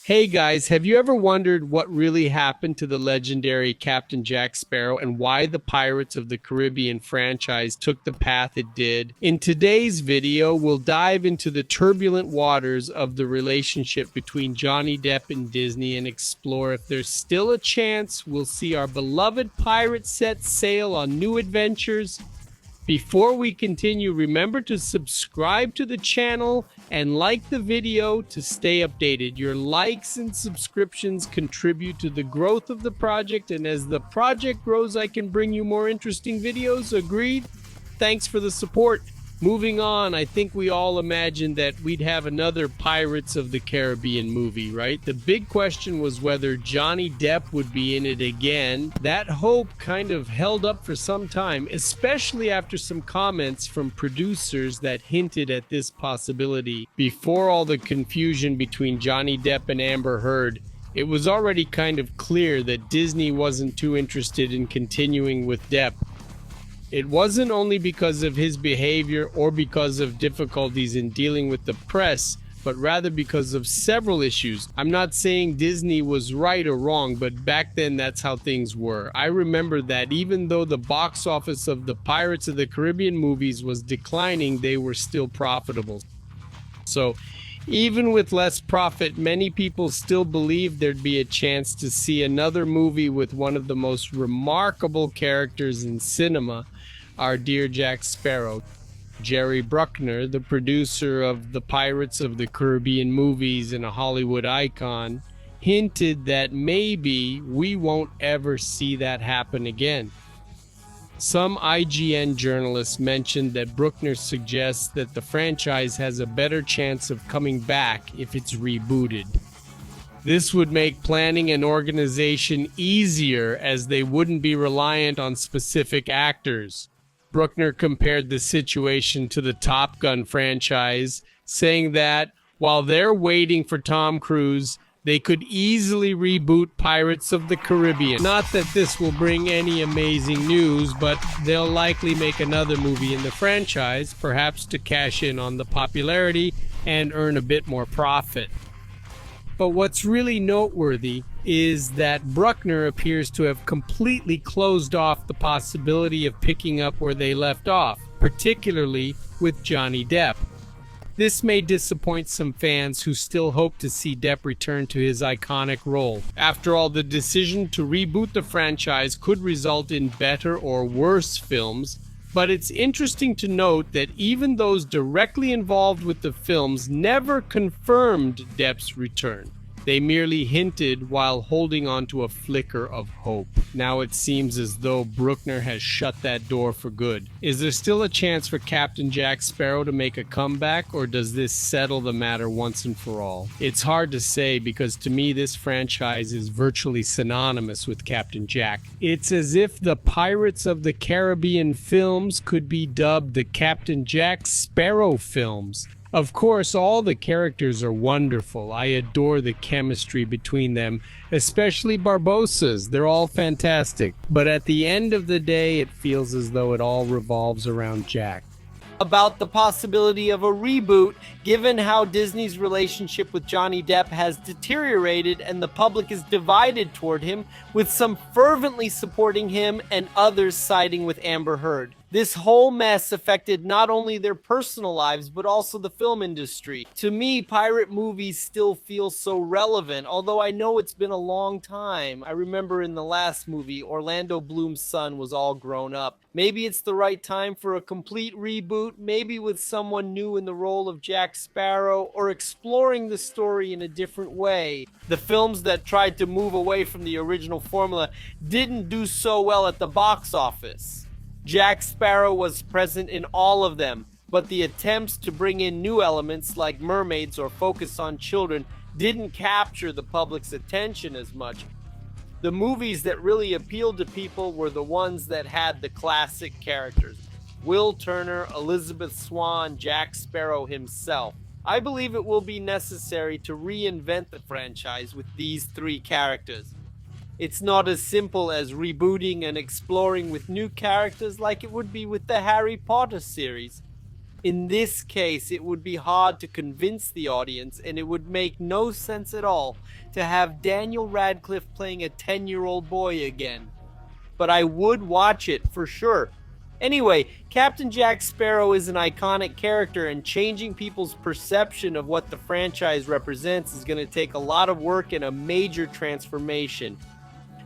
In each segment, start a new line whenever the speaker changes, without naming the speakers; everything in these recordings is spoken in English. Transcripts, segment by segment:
Hey guys, have you ever wondered what really happened to the legendary Captain Jack Sparrow and why the Pirates of the Caribbean franchise took the path it did? In today's video, we'll dive into the turbulent waters of the relationship between Johnny Depp and Disney and explore if there's still a chance we'll see our beloved pirate set sail on new adventures. Before we continue, remember to subscribe to the channel and like the video to stay updated. Your likes and subscriptions contribute to the growth of the project, and as the project grows, I can bring you more interesting videos. Agreed? Thanks for the support. Moving on, I think we all imagined that we'd have another Pirates of the Caribbean movie, right? The big question was whether Johnny Depp would be in it again. That hope kind of held up for some time, especially after some comments from producers that hinted at this possibility. Before all the confusion between Johnny Depp and Amber Heard, it was already kind of clear that Disney wasn't too interested in continuing with Depp. It wasn't only because of his behavior or because of difficulties in dealing with the press, but rather because of several issues. I'm not saying Disney was right or wrong, but back then that's how things were. I remember that even though the box office of the Pirates of the Caribbean movies was declining, they were still profitable. So even with less profit, many people still believed there'd be a chance to see another movie with one of the most remarkable characters in cinema, our dear Jack Sparrow. Jerry Bruckheimer, the producer of the Pirates of the Caribbean movies and a Hollywood icon, hinted that maybe we won't ever see that happen again. Some IGN journalists mentioned that Bruckheimer suggests that the franchise has a better chance of coming back if it's rebooted. This would make planning and organization easier as they wouldn't be reliant on specific actors. Bruckheimer compared the situation to the Top Gun franchise, saying that while they're waiting for Tom Cruise, they could easily reboot Pirates of the Caribbean. Not that this will bring any amazing news, but they'll likely make another movie in the franchise, perhaps to cash in on the popularity and earn a bit more profit. But what's really noteworthy is that Bruckheimer appears to have completely closed off the possibility of picking up where they left off, particularly with Johnny Depp. This may disappoint some fans who still hope to see Depp return to his iconic role. After all, the decision to reboot the franchise could result in better or worse films, but it's interesting to note that even those directly involved with the films never confirmed Depp's return. They merely hinted while holding on to a flicker of hope. Now it seems as though Bruckheimer has shut that door for good. Is there still a chance for Captain Jack Sparrow to make a comeback, or does this settle the matter once and for all? It's hard to say because to me this franchise is virtually synonymous with Captain Jack. It's as if the Pirates of the Caribbean films could be dubbed the Captain Jack Sparrow films. Of course, all the characters are wonderful. I adore the chemistry between them, especially Barbossa's. They're all fantastic. But at the end of the day, it feels as though it all revolves around Jack.
About the possibility of a reboot, given how Disney's relationship with Johnny Depp has deteriorated and the public is divided toward him, with some fervently supporting him and others siding with Amber Heard. This whole mess affected not only their personal lives, but also the film industry. To me, pirate movies still feel so relevant, although I know it's been a long time. I remember in the last movie, Orlando Bloom's son was all grown up. Maybe it's the right time for a complete reboot, maybe with someone new in the role of Jack Sparrow, or exploring the story in a different way. The films that tried to move away from the original formula didn't do so well at the box office. Jack Sparrow was present in all of them, but the attempts to bring in new elements like mermaids or focus on children didn't capture the public's attention as much. The movies that really appealed to people were the ones that had the classic characters: Will Turner, Elizabeth Swann, Jack Sparrow himself. I believe it will be necessary to reinvent the franchise with these three characters. It's not as simple as rebooting and exploring with new characters like it would be with the Harry Potter series. In this case, it would be hard to convince the audience, and it would make no sense at all to have Daniel Radcliffe playing a 10-year-old boy again. But I would watch it for sure. Anyway, Captain Jack Sparrow is an iconic character, and changing people's perception of what the franchise represents is going to take a lot of work and a major transformation.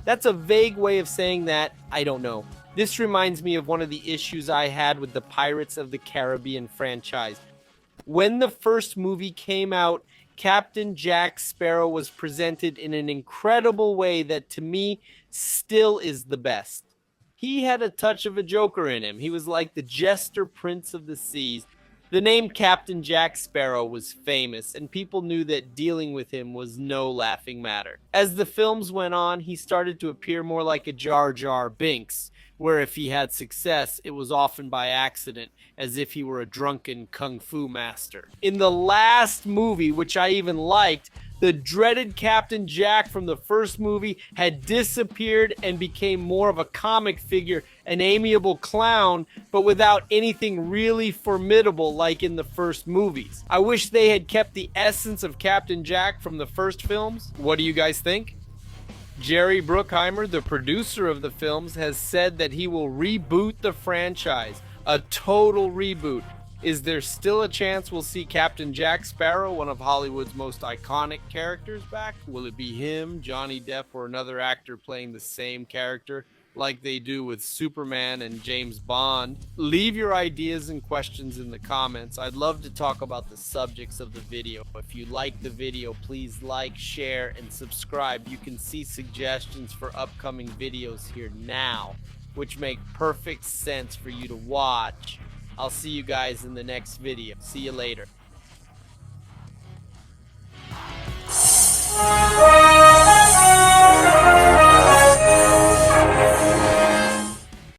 That's a vague way of saying that. I don't know. This reminds me of one of the issues I had with the Pirates of the Caribbean franchise. When the first movie came out, Captain Jack Sparrow was presented in an incredible way that to me still is the best. He had a touch of a Joker in him. He was like the jester prince of the seas. The name Captain Jack Sparrow was famous, and people knew that dealing with him was no laughing matter. As the films went on, he started to appear more like a Jar Jar Binks, where if he had success, it was often by accident, as if he were a drunken kung fu master. In the last movie, which I even liked, the dreaded Captain Jack from the first movie had disappeared and became more of a comic figure, an amiable clown, but without anything really formidable like in the first movies. I wish they had kept the essence of Captain Jack from the first films. What do you guys think? Jerry Bruckheimer, the producer of the films, has said that he will reboot the franchise. A total reboot. Is there still a chance we'll see Captain Jack Sparrow, one of Hollywood's most iconic characters, back? Will it be him, Johnny Depp, or another actor playing the same character like they do with Superman and James Bond? Leave your ideas and questions in the comments. I'd love to talk about the subjects of the video. If you like the video, please like, share, and subscribe. You can see suggestions for upcoming videos here now, which make perfect sense for you to watch. I'll see you guys in the next video. See you later.